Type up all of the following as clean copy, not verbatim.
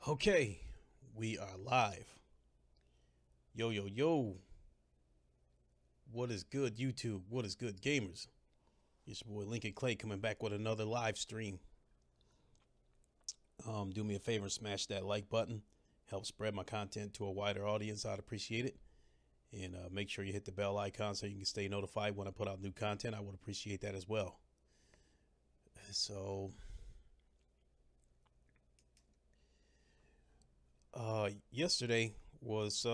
Okay, we are live. Yo, yo, yo. What is good, YouTube? What is good, gamers? It's your boy Lincoln Clay coming back with another live stream. Do me a favor and smash that like button. Help spread my content to a wider audience. I'd appreciate it. And make sure you hit the bell icon so you can stay notified when I put out new content. I would appreciate that as well. So, yesterday was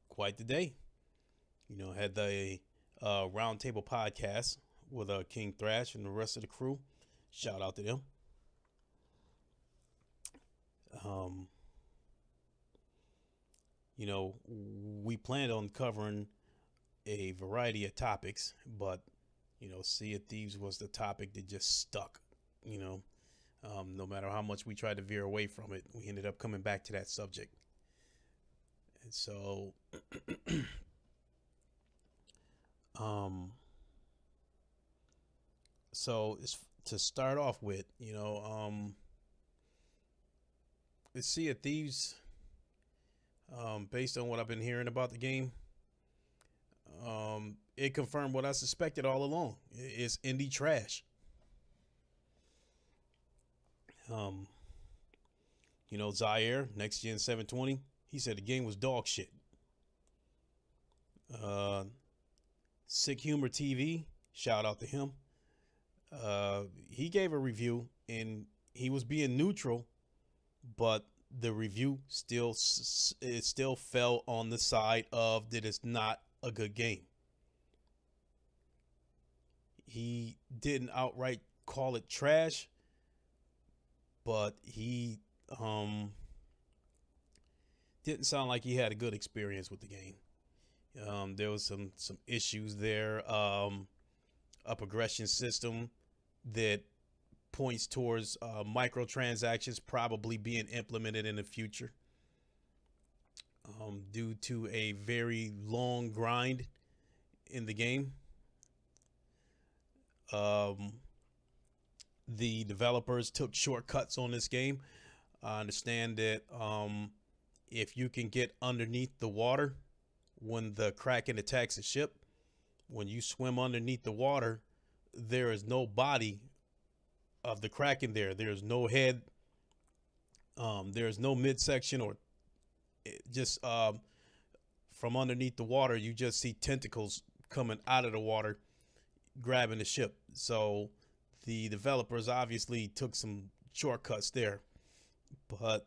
quite the day. Had the roundtable podcast with King Thrash and the rest of the crew. Shout out to them. We planned on covering a variety of topics, but Sea of Thieves was the topic that just stuck. No matter how much we tried to veer away from it, we ended up coming back to that subject. And so, it's to start off with, the Sea of Thieves, based on what I've been hearing about the game, it confirmed what I suspected all along. It's indie trash. Zaire, Next Gen 720, he said the game was dog shit. Sick Humor TV, shout out to him. He gave a review and he was being neutral, but the review still fell on the side of that it's not a good game. He didn't outright call it trash, but he didn't sound like he had a good experience with the game. There was some issues there. A progression system that points towards microtransactions probably being implemented in the future, due to a very long grind in the game. The developers took shortcuts on this game. I understand that if you can get underneath the water when the Kraken attacks a ship, when you swim underneath the water, there is no body of the Kraken there. There's no head. There's no midsection, or just from underneath the water, you just see tentacles coming out of the water, grabbing the ship. So the developers obviously took some shortcuts there, but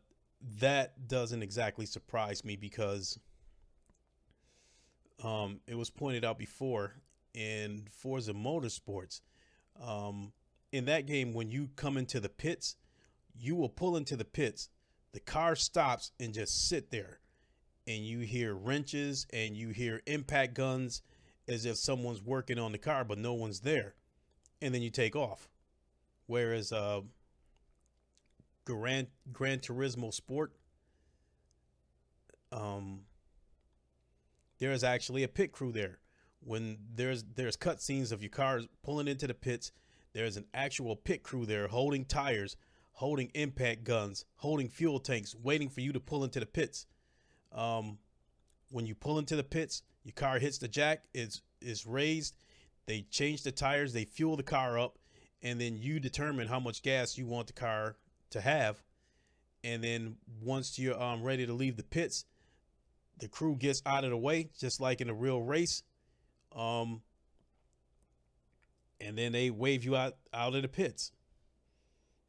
that doesn't exactly surprise me because it was pointed out before in Forza Motorsports. In that game, when you come into the pits, you will pull into the pits. The car stops and just sit there, and you hear wrenches and you hear impact guns as if someone's working on the car, but no one's there. And then you take off. Whereas Gran Turismo Sport, there is actually a pit crew there. When there's cutscenes of your cars pulling into the pits, there's an actual pit crew there holding tires, holding impact guns, holding fuel tanks, waiting for you to pull into the pits. When you pull into the pits, your car hits the jack, it's raised, they change the tires, they fuel the car up, and then you determine how much gas you want the car to have. And then once you're ready to leave the pits, the crew gets out of the way, just like in a real race. And then they wave you out of the pits.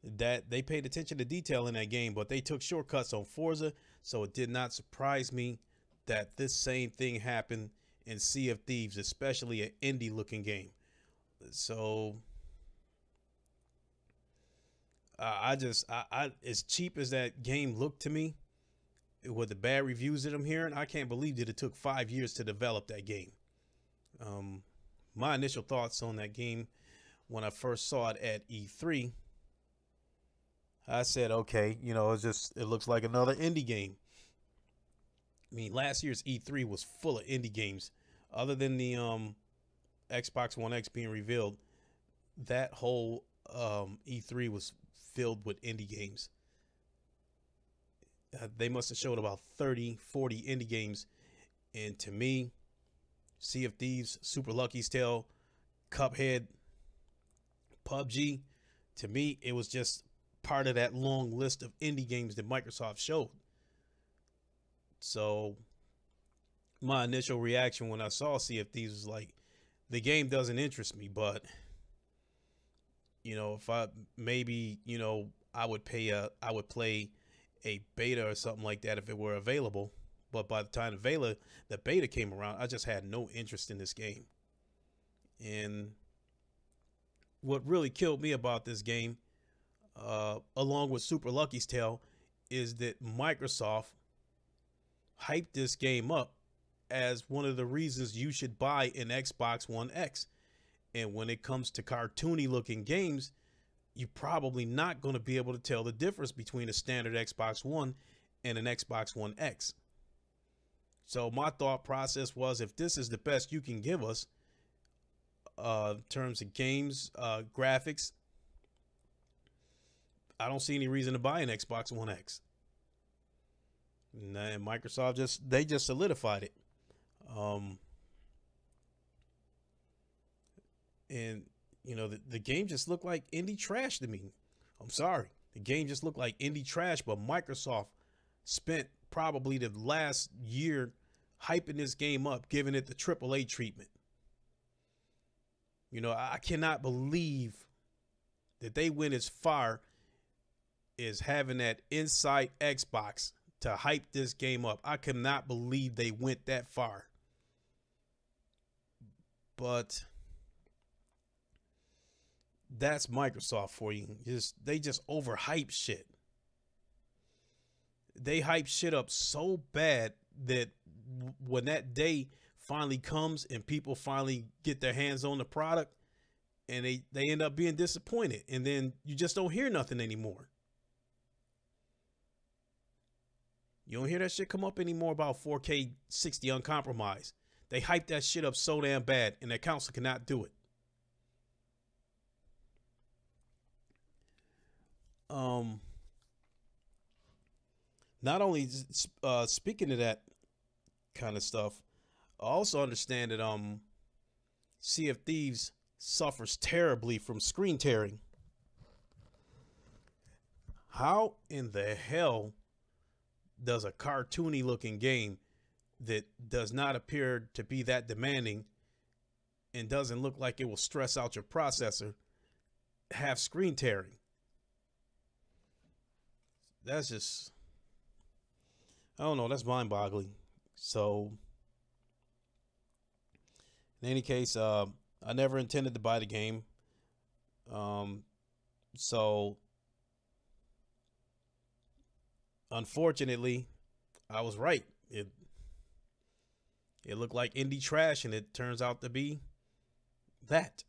That they paid attention to detail in that game, but they took shortcuts on Forza, so it did not surprise me that this same thing happened in Sea of Thieves, especially an indie looking game. So I as cheap as that game looked to me, with the bad reviews that I'm hearing, I can't believe that it took 5 years to develop that game. My initial thoughts on that game when I first saw it at E3, I said, okay, it looks like another indie game. I mean, last year's E3 was full of indie games. Other than the Xbox One X being revealed, that whole E3 was filled with indie games. They must have showed about 30, 40 indie games. And to me, Sea of Thieves, Super Lucky's Tale, Cuphead, PUBG, to me, it was just part of that long list of indie games that Microsoft showed. So my initial reaction when I saw Sea of Thieves was like, the game doesn't interest me, but if I maybe, I would play a beta or something like that if it were available. But by the time the beta came around, I just had no interest in this game. And what really killed me about this game, along with Super Lucky's Tale, is that Microsoft hyped this game up as one of the reasons you should buy an Xbox One X. And when it comes to cartoony looking games, you're probably not going to be able to tell the difference between a standard Xbox One and an Xbox One X. So my thought process was, if this is the best you can give us in terms of games, graphics, I don't see any reason to buy an Xbox One X. And Microsoft just solidified it. And the game just looked like indie trash to me. I'm sorry. The game just looked like indie trash, but Microsoft spent probably the last year hyping this game up, giving it the AAA treatment. I cannot believe that they went as far as having that inside Xbox to hype this game up. I cannot believe they went that far. But that's Microsoft for you. They just overhype shit. They hype shit up so bad that when that day finally comes and people finally get their hands on the product, and they end up being disappointed, and then you just don't hear nothing anymore. You don't hear that shit come up anymore about 4K 60 uncompromised. They hype that shit up so damn bad, and their council cannot do it. Not only speaking of that kind of stuff, I also understand that Sea of Thieves suffers terribly from screen tearing. How in the hell does a cartoony looking game that does not appear to be that demanding and doesn't look like it will stress out your processor have screen tearing? That's just, I don't know, that's mind boggling. So in any case, I never intended to buy the game. So unfortunately, I was right. It looked like indie trash, and it turns out to be that.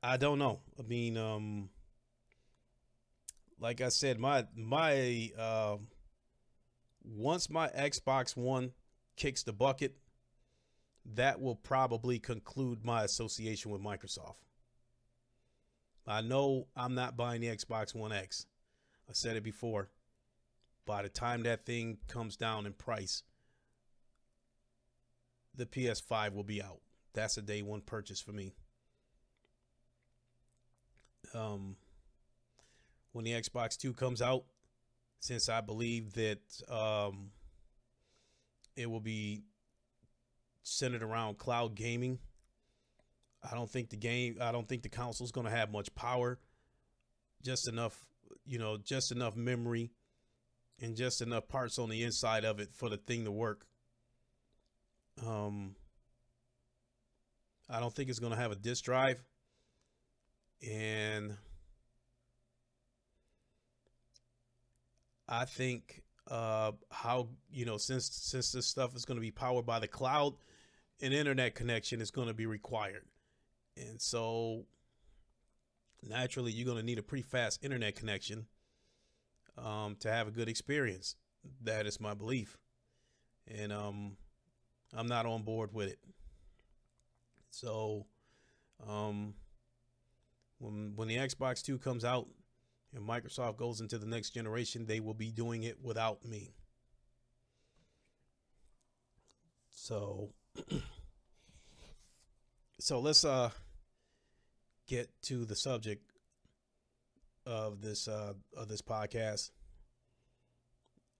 I don't know. I mean, like I said, my once my Xbox One kicks the bucket, that will probably conclude my association with Microsoft. I know I'm not buying the Xbox One X. I said it before. By the time that thing comes down in price, the PS5 will be out. That's a day one purchase for me. When the Xbox 2 comes out, since I believe that it will be centered around cloud gaming, I don't think the console's going to have much power, just enough, just enough memory and just enough parts on the inside of it for the thing to work. I don't think it's going to have a disk drive, and I think how, since this stuff is going to be powered by the cloud, an internet connection is going to be required. And so naturally, you're going to need a pretty fast internet connection. to have a good experience. That is my belief, and I'm not on board with it. So um, when the Xbox 2 comes out and Microsoft goes into the next generation, they will be doing it without me. So so let's get to the subject of this podcast.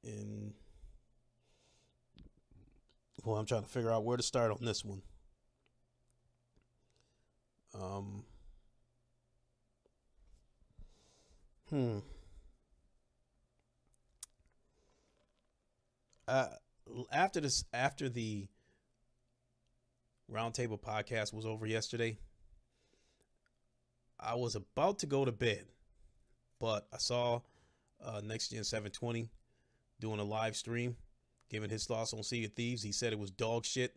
And well, I'm trying to figure out where to start on this one. Um, hmm. Uh, after the roundtable podcast was over yesterday, I was about to go to bed, but I saw Next Gen 720 doing a live stream, giving his thoughts on Sea of Thieves. He said it was dog shit.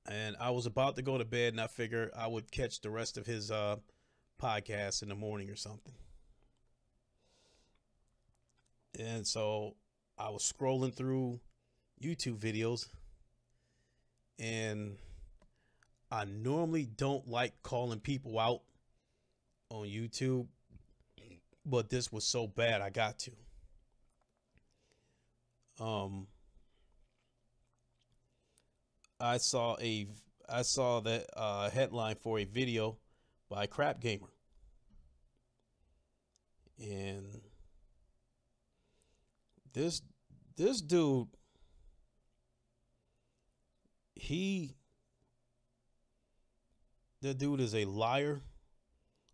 And I was about to go to bed, and I figured I would catch the rest of his podcast in the morning or something. And so I was scrolling through YouTube videos, and I normally don't like calling people out on YouTube, but this was so bad I got to. I saw that headline for a video by Crap Gamer, and this dude, the dude is a liar.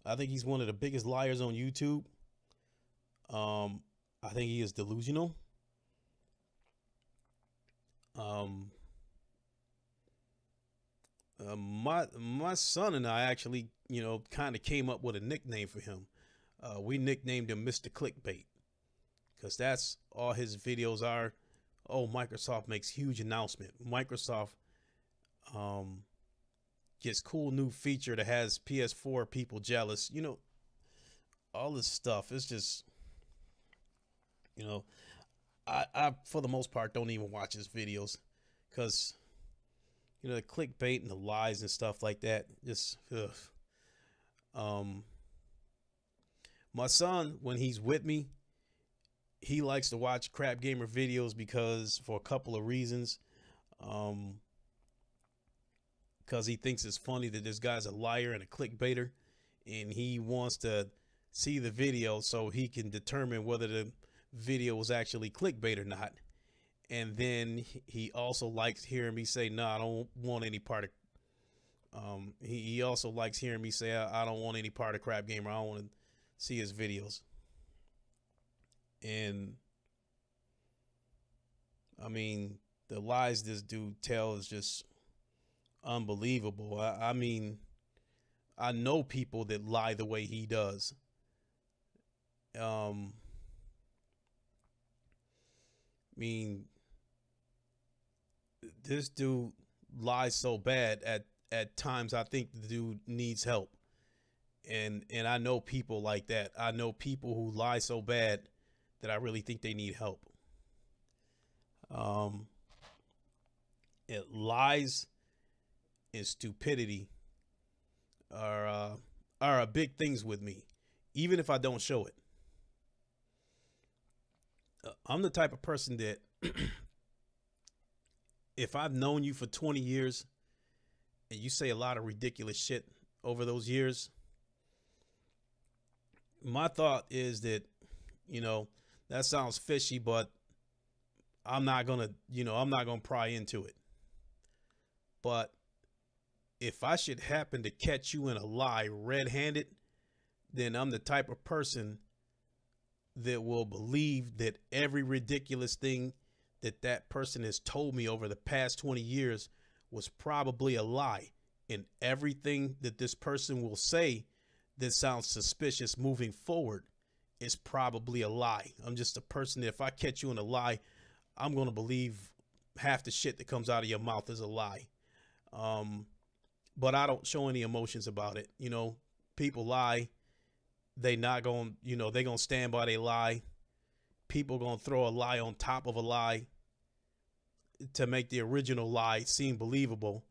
I think he's one of the biggest liars on YouTube. I think he is delusional. My son and I actually, kind of came up with a nickname for him. We nicknamed him Mr. Clickbait, because that's all his videos are. Oh, Microsoft makes huge announcement. Microsoft gets cool new feature that has PS4 people jealous. All this stuff. It's just, I for the most part don't even watch his videos, because the clickbait and the lies and stuff like that. Just, my son, when he's with me, he likes to watch Crap Gamer videos because for a couple of reasons. Because he thinks it's funny that this guy's a liar and a clickbaiter, and he wants to see the video so he can determine whether the video was actually clickbait or not. And then he also likes hearing me say, no, I don't want any part of, he also likes hearing me say, I don't want any part of Crap Gamer. I don't want to see his videos. And I mean, the lies this dude tells is just unbelievable. I mean, I know people that lie the way he does. I mean, this dude lies so bad at times I think the dude needs help. And I know people like that. I know people who lie so bad that I really think they need help. Lies and stupidity are big things with me, even if I don't show it. I'm the type of person that if I've known you for 20 years and you say a lot of ridiculous shit over those years, my thought is that, that sounds fishy, but I'm not gonna pry into it. But if I should happen to catch you in a lie red-handed, then I'm the type of person that will believe that every ridiculous thing that person has told me over the past 20 years was probably a lie. And everything that this person will say that sounds suspicious moving forward is probably a lie. I'm just a person that if I catch you in a lie, I'm going to believe half the shit that comes out of your mouth is a lie. But I don't show any emotions about it. People lie they not going, you know, they gonna stand by their lie. People gonna throw a lie on top of a lie to make the original lie seem believable.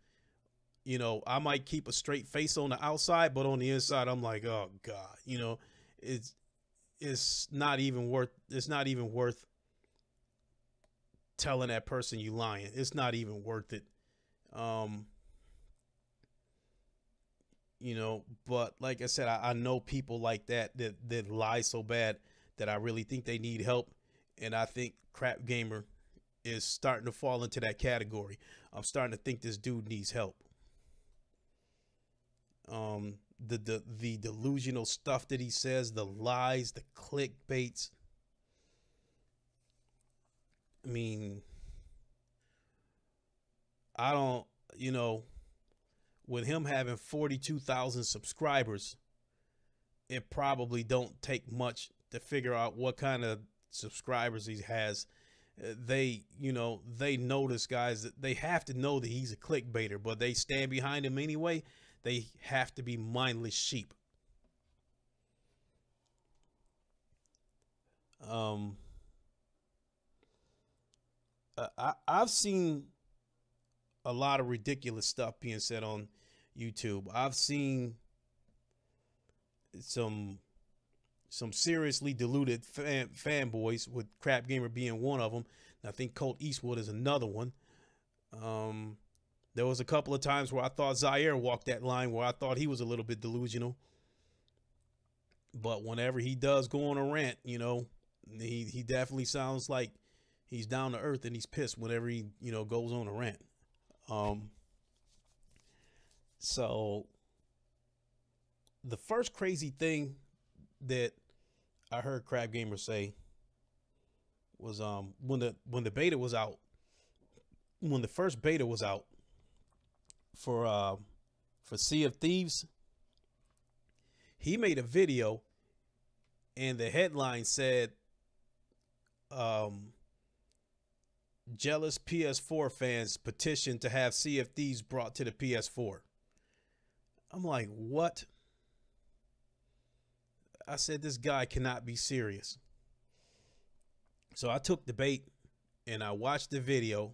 You know, I might keep a straight face on the outside, but on the inside, I'm like, oh God, you know, it's it's not even worth telling that person you lying. It's not even worth it. Um, you know, but like I said, I know people like that lie so bad that I really think they need help. And I think Crap Gamer is starting to fall into that category. I'm starting to think this dude needs help. The delusional stuff that he says, the lies, the clickbaits. I mean, I don't, you know, with him having 42,000 subscribers, it probably don't take much to figure out what kind of subscribers he has. They, you know, they notice guys that they have to know that he's a clickbaiter, but they stand behind him anyway. They have to be mindless sheep. Um, I've seen a lot of ridiculous stuff being said on YouTube. I've seen some seriously deluded fanboys, with Crap Gamer being one of them. And I think Colt Eastwood is another one. There was a couple of times where I thought Zaire walked that line, where I thought he was a little bit delusional. But whenever he does go on a rant, you know, he definitely sounds like he's down to earth and he's pissed whenever he, you know, goes on a rant. So the first crazy thing that I heard Crab Gamer say was when the beta was out, when the first beta was out for Sea of Thieves, he made a video and the headline said jealous PS4 fans petition to have Sea of Thieves brought to the PS4. I'm like, what? I said, this guy cannot be serious. So I took the bait and I watched the video,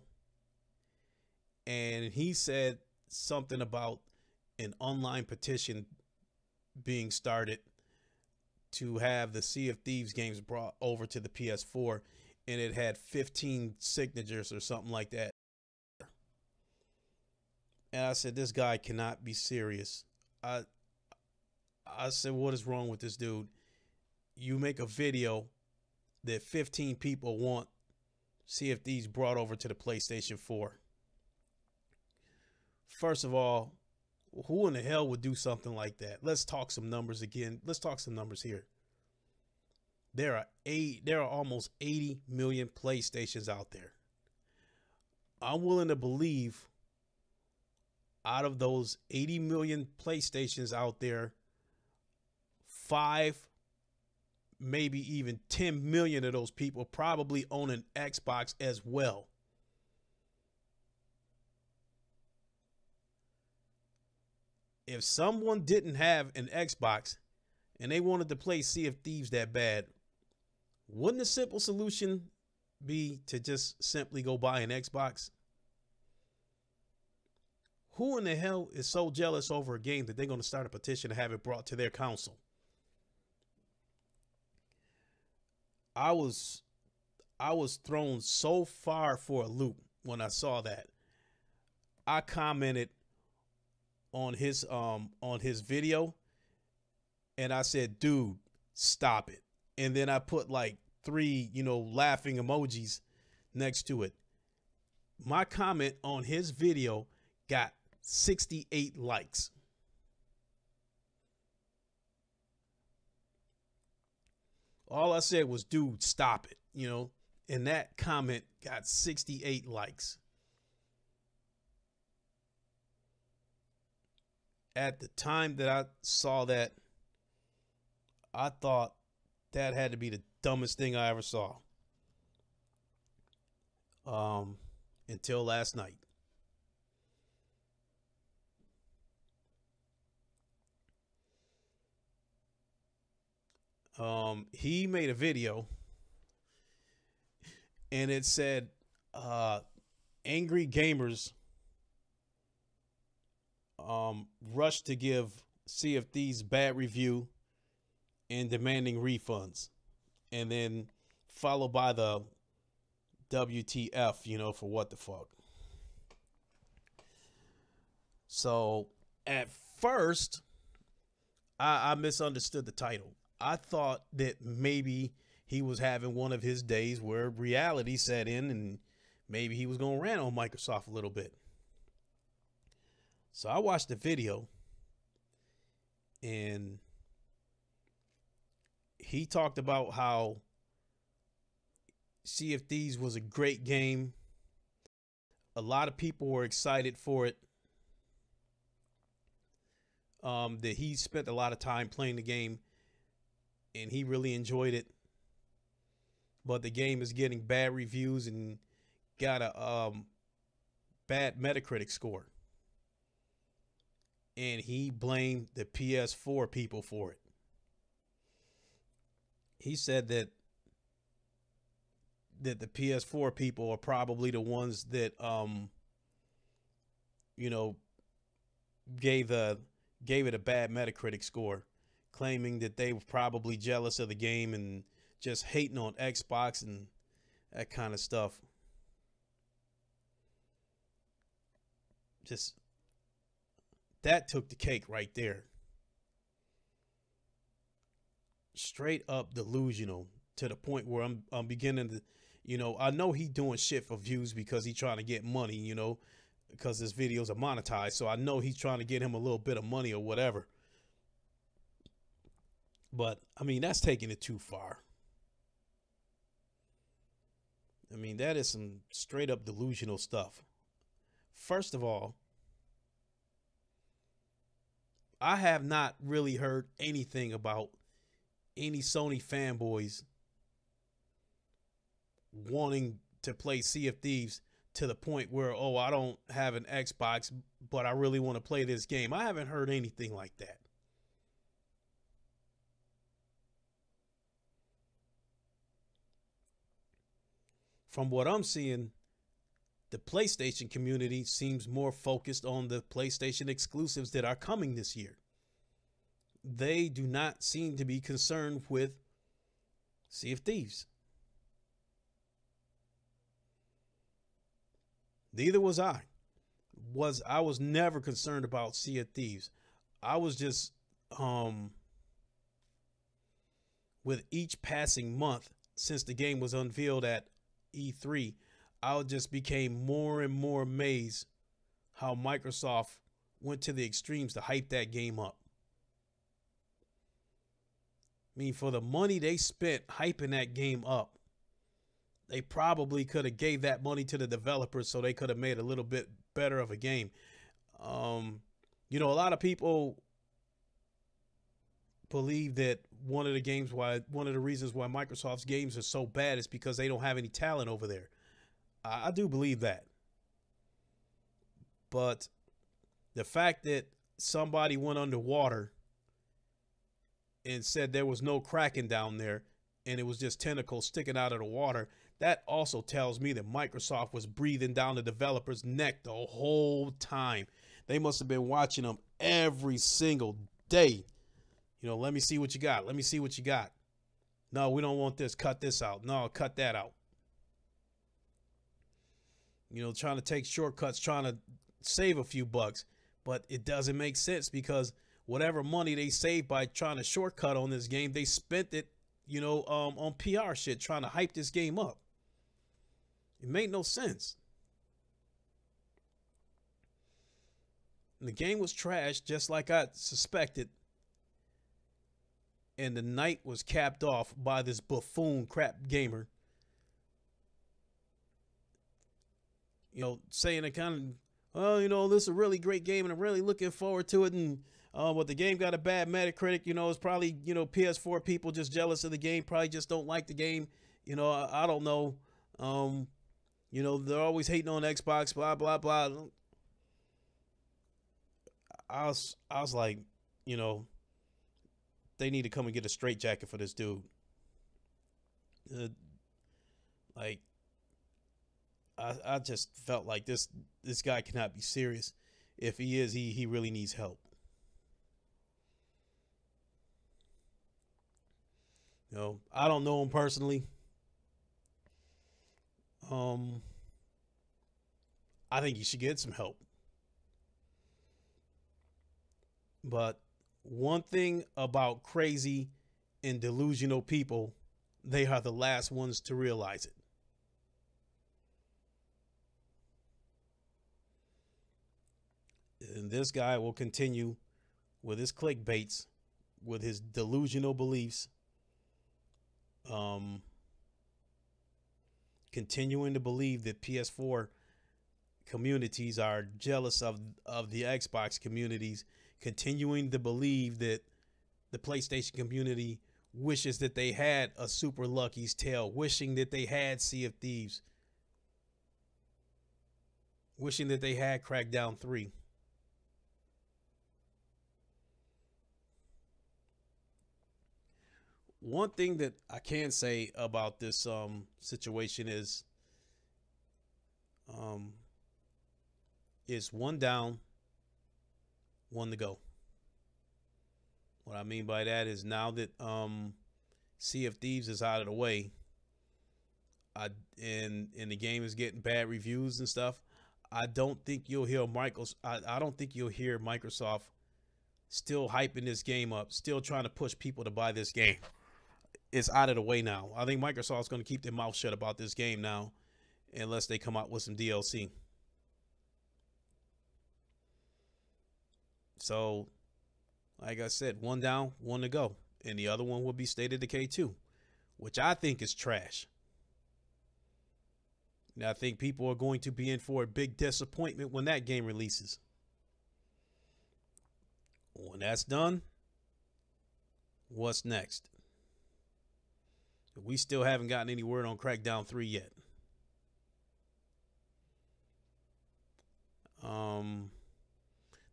and he said something about an online petition being started to have the Sea of Thieves games brought over to the PS4, and it had 15 signatures or something like that. And I said, this guy cannot be serious. I said, what is wrong with this dude? You make a video that 15 people want Sea of Thieves brought over to the PlayStation 4. First of all, who in the hell would do something like that? Let's talk some numbers again. Let's talk some numbers here. There are almost 80 million PlayStations out there. I'm willing to believe out of those 80 million PlayStations out there, 5, maybe even 10 million of those people probably own an Xbox as well. If someone didn't have an Xbox and they wanted to play Sea of Thieves that bad, wouldn't the simple solution be to just simply go buy an Xbox? Who in the hell is so jealous over a game that they're going to start a petition to have it brought to their console? I was thrown so far for a loop when I saw that. I commented on his video and I said, dude, stop it. And then I put like 3, you know, laughing emojis next to it. My comment on his video got 68 likes. All I said was, dude, stop it, you know, and that comment got 68 likes. At the time that I saw that, I thought that had to be the dumbest thing I ever saw. Until last night. He made a video and it said, angry gamers rush to give Sea of Thieves bad review and demanding refunds, and then followed by the WTF, for what the fuck. So at first, I misunderstood the title. I thought that maybe he was having one of his days where reality set in and maybe he was going to rant on Microsoft a little bit. So I watched the video and he talked about how Sea of Thieves was a great game. A lot of people were excited for it. That he spent a lot of time playing the game and he really enjoyed it. But the game is getting bad reviews and got a bad Metacritic score. And he blamed the PS4 people for it. He said that the PS4 people are probably the ones that gave it a bad Metacritic score, claiming that they were probably jealous of the game and just hating on Xbox and that kind of stuff. Just that took the cake right there. Straight up delusional to the point where I'm beginning to, I know he doing shit for views because he's trying to get money, because his videos are monetized. So I know he's trying to get him a little bit of money or whatever. But I mean, that's taking it too far. I mean, that is some straight up delusional stuff. First of all, I have not really heard anything about any Sony fanboys wanting to play Sea of Thieves to the point where, oh, I don't have an Xbox, but I really want to play this game. I haven't heard anything like that. From what I'm seeing, the PlayStation community seems more focused on the PlayStation exclusives that are coming this year. They do not seem to be concerned with Sea of Thieves. Neither was I. I was never concerned about Sea of Thieves. I was just with each passing month since the game was unveiled at E3, I just became more and more amazed how Microsoft went to the extremes to hype that game up. I mean, for the money they spent hyping that game up, they probably could have gave that money to the developers so they could have made a little bit better of a game. A lot of people believe that one of the reasons why Microsoft's games are so bad is because they don't have any talent over there. I do believe that. But the fact that somebody went underwater and said there was no Kraken down there and it was just tentacles sticking out of the water, that also tells me that Microsoft was breathing down the developer's neck the whole time. They must have been watching them every single day. Let me see what you got. Let me see what you got. No, we don't want this. Cut this out. No, cut that out. Trying to take shortcuts, trying to save a few bucks. But it doesn't make sense because whatever money they saved by trying to shortcut on this game, they spent it, on PR shit, trying to hype this game up. It made no sense. And the game was trash, just like I suspected. And the night was capped off by this buffoon crap gamer. Saying it kind of, this is a really great game and I'm really looking forward to it. And but the game got a bad Metacritic. It's probably, PS4 people just jealous of the game, probably just don't like the game. I don't know. They're always hating on Xbox, blah, blah, blah. I was like, they need to come and get a straitjacket for this dude. Like, I just felt like this guy cannot be serious. If he is, he really needs help. You know, I don't know him personally. I think he should get some help. But one thing about crazy and delusional people, they are the last ones to realize it. And this guy will continue with his clickbaits, with his delusional beliefs, continuing to believe that PS4 communities are jealous of the Xbox communities, continuing to believe that the PlayStation community wishes that they had a Super Lucky's Tale, wishing that they had Sea of Thieves, wishing that they had Crackdown 3. One thing that I can say about this situation is one down, one to go. What I mean by that is now that Sea of Thieves is out of the way, and the game is getting bad reviews and stuff, I don't think you'll hear I don't think you'll hear Microsoft still hyping this game up, still trying to push people to buy this game. It's out of the way now. I think Microsoft's going to keep their mouth shut about this game now, unless they come out with some DLC. So, like I said, one down, one to go. And the other one will be State of Decay 2, which I think is trash. And I think people are going to be in for a big disappointment when that game releases. When that's done, what's next? We still haven't gotten any word on Crackdown 3 yet.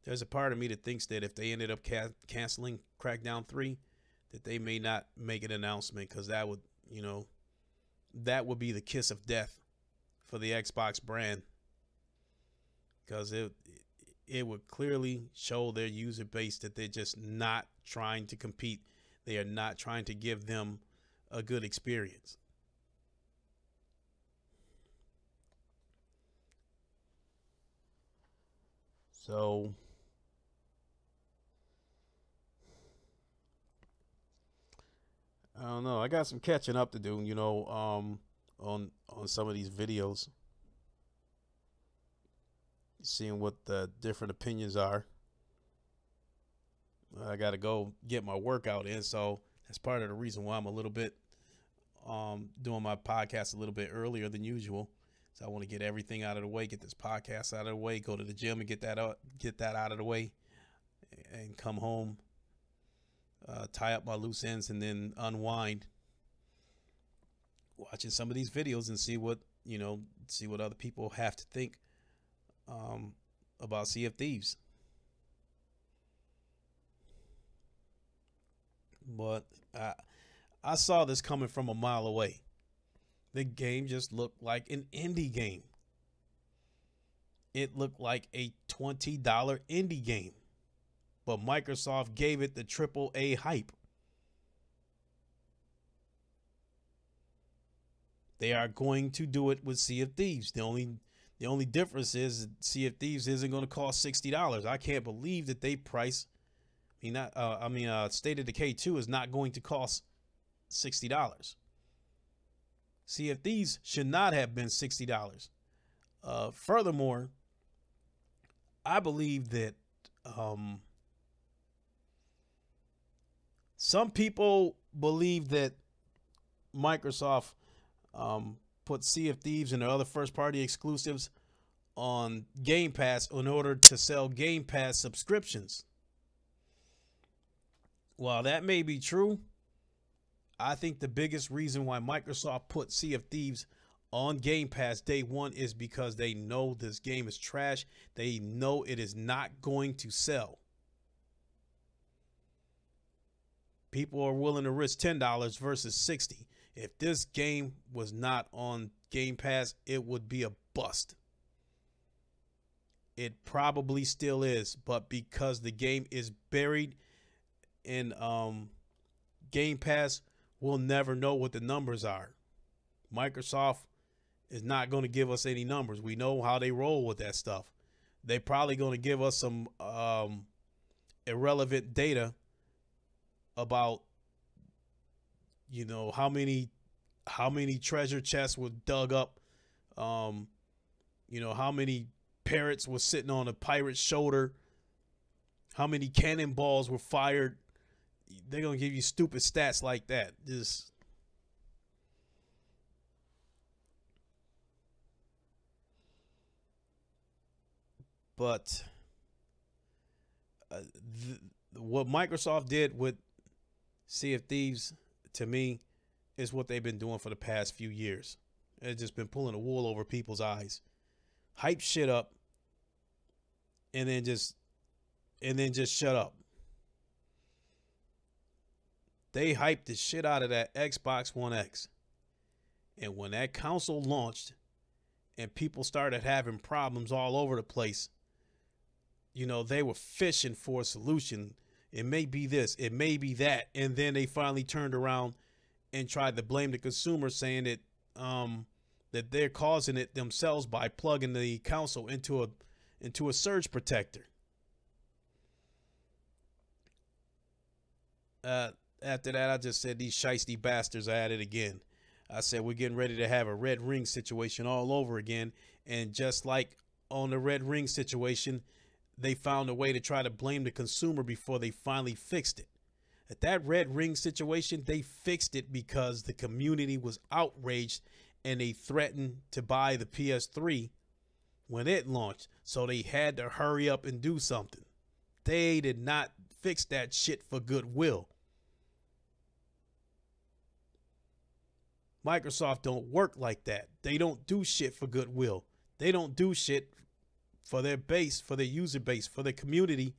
There's a part of me that thinks that if they ended up canceling Crackdown 3, that they may not make an announcement, because that would, that would be the kiss of death for the Xbox brand, because it would clearly show their user base that they're just not trying to compete. They are not trying to give them a good experience. So I don't know. I got some catching up to do, on some of these videos, seeing what the different opinions are. I got to go get my workout in, so that's part of the reason why I'm a little bit doing my podcast a little bit earlier than usual. So I want to get everything out of the way, get this podcast out of the way, go to the gym and get that out of the way, and come home, tie up my loose ends, and then unwind, watching some of these videos and see what other people have to think about Sea of Thieves. But I saw this coming from a mile away. The game just looked like an indie game. It looked like a $20 indie game. But Microsoft gave it the AAA hype. They are going to do it with Sea of Thieves. The only difference is Sea of Thieves isn't going to cost $60. I can't believe that they price. State of Decay 2 is not going to cost $60. Sea of Thieves should not have been $60. Furthermore, I believe that some people believe that Microsoft put Sea of Thieves and the other first-party exclusives on Game Pass in order to sell Game Pass subscriptions. While that may be true, I think the biggest reason why Microsoft put Sea of Thieves on Game Pass day one is because they know this game is trash. They know it is not going to sell. People are willing to risk $10 versus 60. If this game was not on Game Pass, it would be a bust. It probably still is, but because the game is buried in Game Pass, we'll never know what the numbers are. Microsoft is not going to give us any numbers. We know how they roll with that stuff. They're probably going to give us some irrelevant data about, you know, how many treasure chests were dug up, you know, how many parrots were sitting on a pirate's shoulder, how many cannonballs were fired. They're gonna give you stupid stats like that. Just but what Microsoft did with Sea of Thieves, to me, is what they've been doing for the past few years. It's just been pulling the wool over people's eyes. Hype shit up and then just shut up. They hyped the shit out of that Xbox One X. And when that console launched and people started having problems all over the place, you know, they were fishing for a solution. It may be this, it may be that. And then they finally turned around and tried to blame the consumer, saying that that they're causing it themselves by plugging the console into a surge protector. After that, I just said these shiesty bastards are at it again. I said we're getting ready to have a red ring situation all over again. And just like on the red ring situation, they found a way to try to blame the consumer before they finally fixed it. At that red ring situation, they fixed it because the community was outraged and they threatened to buy the PS3 when it launched. So they had to hurry up and do something. They did not fix that shit for goodwill. Microsoft don't work like that. They don't do shit for goodwill. They don't do shit for their base, for their user base, for their community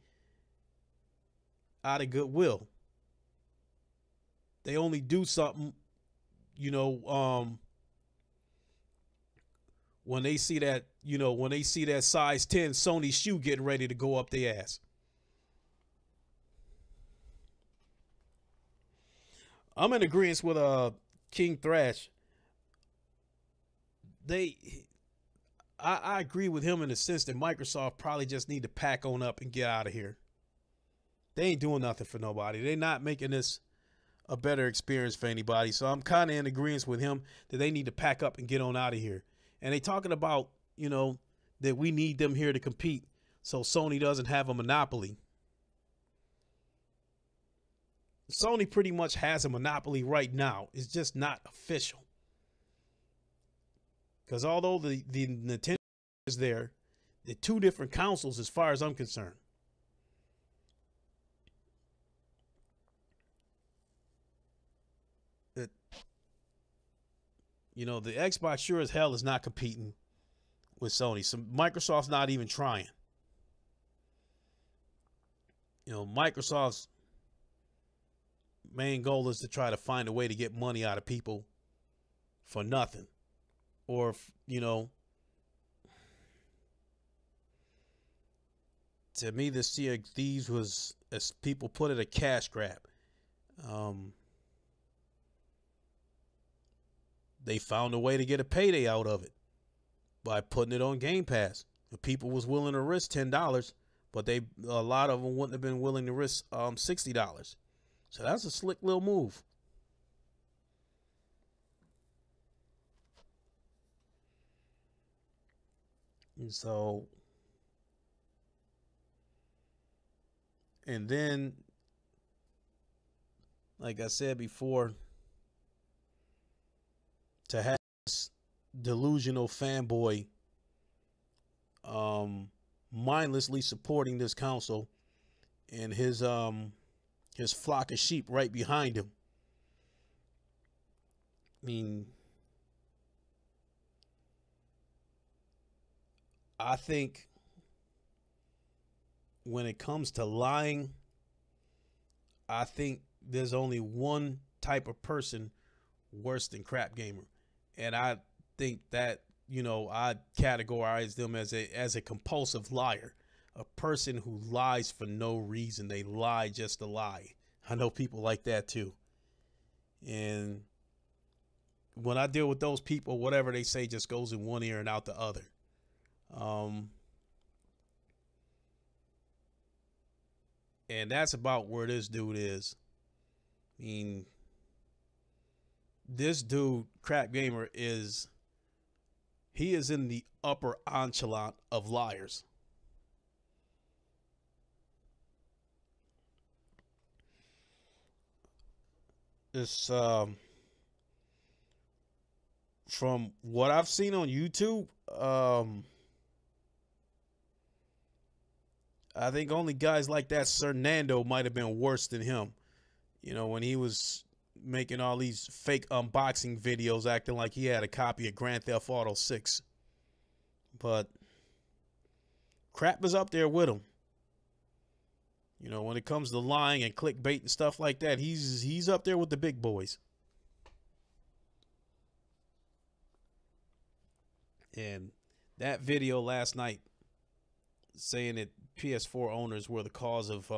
out of goodwill. They only do something, you know, when they see that, you know, when they see that size 10 Sony shoe getting ready to go up their ass. I'm in agreement with King Thrash. I agree with him in the sense that Microsoft probably just need to pack on up and get out of here. They ain't doing nothing for nobody. They're not making this a better experience for anybody. So I'm kind of in agreement with him that they need to pack up and get on out of here. And they talking about, you know, that we need them here to compete so Sony doesn't have a monopoly. Sony pretty much has a monopoly right now. It's just not official. Because although the Nintendo is there, they're two different consoles as far as I'm concerned. You know, the Xbox sure as hell is not competing with Sony. So Microsoft's not even trying. You know, Microsoft's main goal is to try to find a way to get money out of people for nothing. Or, you know, to me, the Sea of Thieves was, as people put it, a cash grab. They found a way to get a payday out of it by putting it on Game Pass. The people was willing to risk $10, but a lot of them wouldn't have been willing to risk $60. So that's a slick little move. And so, and then, like I said before, to have this delusional fanboy mindlessly supporting this council and his flock of sheep right behind him. I mean, I think when it comes to lying, I think there's only one type of person worse than Crap Gamer, and I think that, you know, I categorize them as a compulsive liar, a person who lies for no reason. They lie just to lie. I know people like that too, and when I deal with those people, whatever they say just goes in one ear and out the other. And that's about where this dude is. I mean, this dude, Crap Gamer, he is in the upper echelon of liars. It's from what I've seen on YouTube, I think only guys like that Nando might have been worse than him. You know, when he was making all these fake unboxing videos acting like he had a copy of Grand Theft Auto 6. But Crap is up there with him. You know, when it comes to lying and clickbait and stuff like that, he's up there with the big boys. And that video last night saying that PS4 owners were the cause of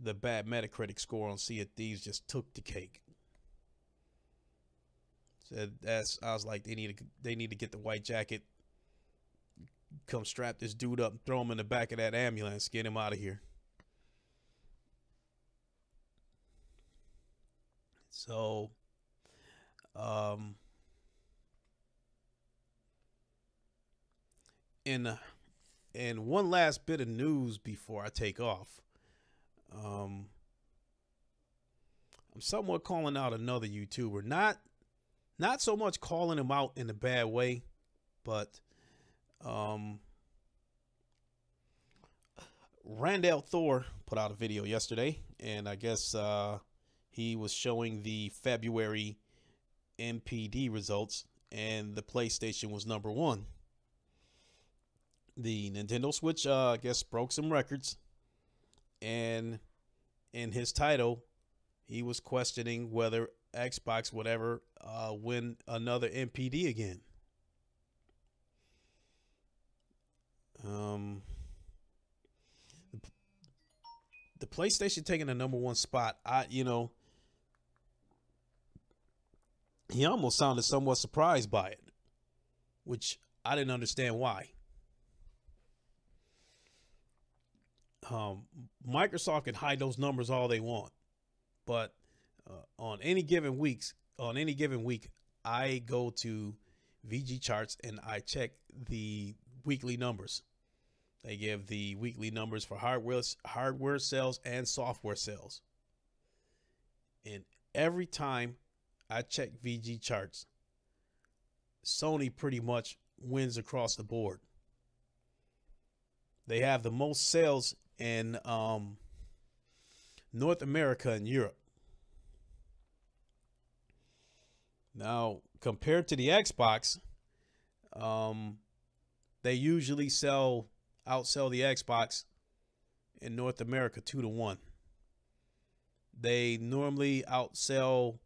the bad Metacritic score on Sea of Thieves just took the cake. Said I was like, they need to get the white jacket, come strap this dude up and throw him in the back of that ambulance, get him out of here. So and one last bit of news before I take off. I'm somewhat calling out another YouTuber, not so much calling him out in a bad way, but Randall Thor put out a video yesterday, and I guess he was showing the February MPD results, and the PlayStation was #1. The Nintendo Switch, I guess, broke some records, and in his title, he was questioning whether Xbox would ever win another MPD again. The PlayStation taking the #1 spot, he almost sounded somewhat surprised by it, which I didn't understand why. Microsoft can hide those numbers all they want, but on any given week, I go to VG Charts and I check the weekly numbers. They give the weekly numbers for hardware sales and software sales. And every time I check VG Charts, Sony pretty much wins across the board. They have the most sales in North America and Europe. Now, compared to the Xbox, they usually outsell the Xbox in North America 2-1. They normally outsell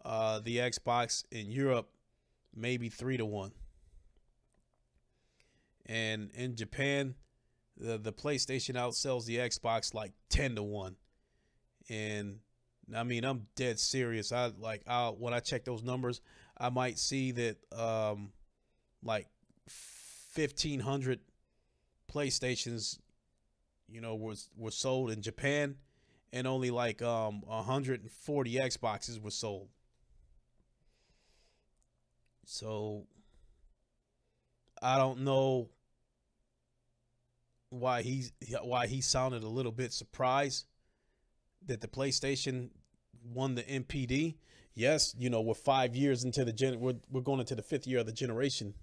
the Xbox in Europe maybe 3-1. And in Japan, the PlayStation outsells the Xbox like 10-1. And I mean, I'm dead serious. When I check those numbers, I might see that like 1,500 PlayStations, were sold in Japan, and only like 140 Xboxes were sold. So I don't know why he sounded a little bit surprised that the PlayStation won the MPD. Yes, we're 5 years into we're going into the 5th year of the generation,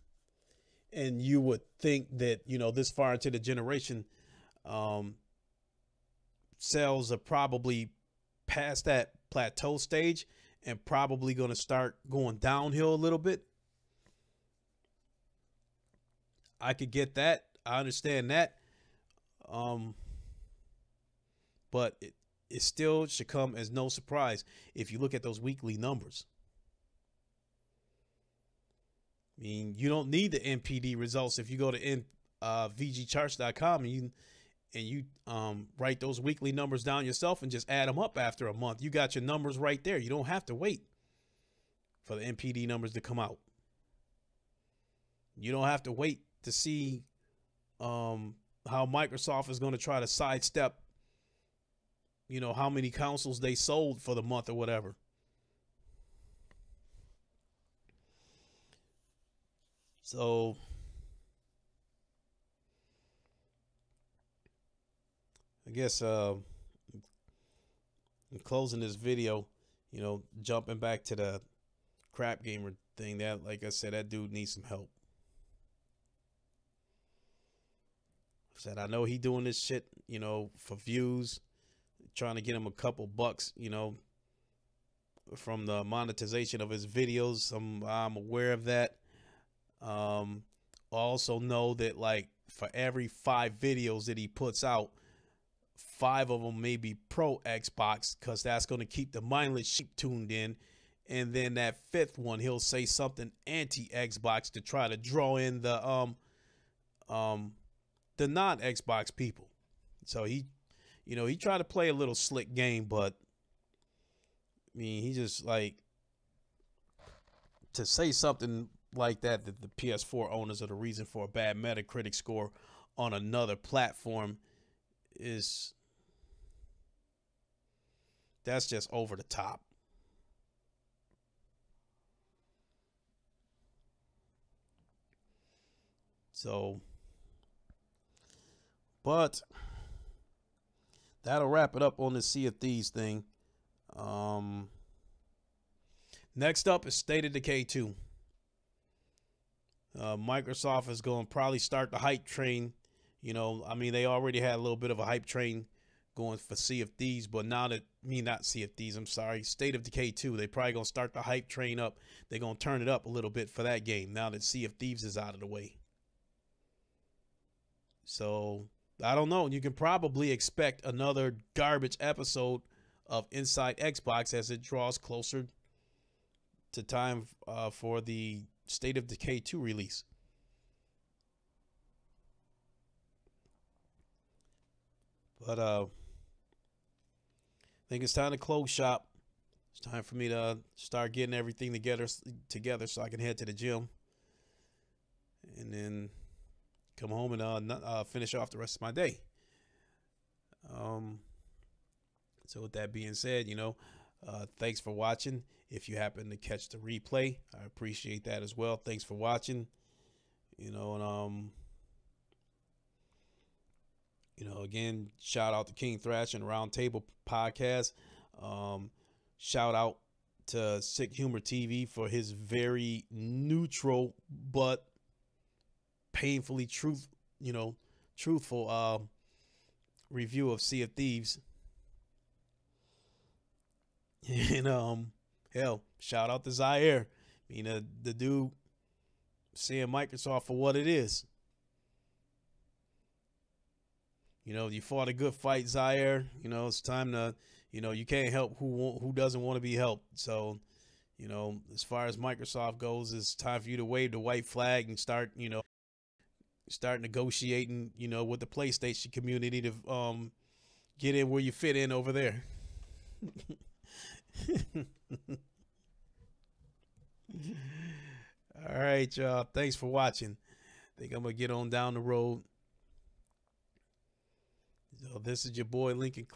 and you would think that this far into the generation, sales are probably past that plateau stage and probably going to start going downhill a little bit. I could get that. I understand that. But it still should come as no surprise if you look at those weekly numbers. I mean, you don't need the NPD results if you go to VGCharts.com and you write those weekly numbers down yourself and just add them up after a month. You got your numbers right there. You don't have to wait for the NPD numbers to come out. You don't have to wait to see how Microsoft is going to try to sidestep, you know, how many consoles they sold for the month or whatever. So I guess in closing this video, you know, jumping back to the crap gamer thing, that, like I said, that dude needs some help. I said, I know he doing this shit, you know, for views, trying to get him a couple bucks, you know, from the monetization of his videos. I'm aware of that. Also know that, like, for every 5 videos that he puts out, 5 of them may be pro Xbox, because that's going to keep the mindless sheep tuned in. And then that 5th one, he'll say something anti Xbox to try to draw in the non-Xbox people. So he, you know, he tried to play a little slick game, but I mean, he just, like, to say something like that the PS4 owners are the reason for a bad Metacritic score on another platform that's just over the top. So, but that'll wrap it up on the Sea of Thieves thing. Next up is State of Decay 2. Microsoft is going to probably start the hype train. You know, I mean, they already had a little bit of a hype train going for Sea of Thieves, but now that, not Sea of Thieves, I'm sorry, State of Decay 2, they probably going to start the hype train up. They're going to turn it up a little bit for that game now that Sea of Thieves is out of the way. So, I don't know. You can probably expect another garbage episode of Inside Xbox as it draws closer to time for the State of Decay 2 release. But I think it's time to close shop. It's time for me to start getting everything together so I can head to the gym and then come home and finish off the rest of my day. So with that being said, you know, thanks for watching. If you happen to catch the replay, I appreciate that as well. Thanks for watching. You know, and you know, again, shout out to King Thrash and Roundtable Podcast. Shout out to Sick Humor TV for his very neutral but painfully truthful review of Sea of Thieves. And hell, shout out to Zaire. I mean, the dude seeing Microsoft for what it is. You know, you fought a good fight, Zaire. You know, it's time to, you know, you can't help who doesn't want to be helped. So, you know, as far as Microsoft goes, it's time for you to wave the white flag and start, you know, start negotiating, you know, with the PlayStation community to get in where you fit in over there. All right, y'all. Thanks for watching. I think I'm going to get on down the road. So this is your boy Lincoln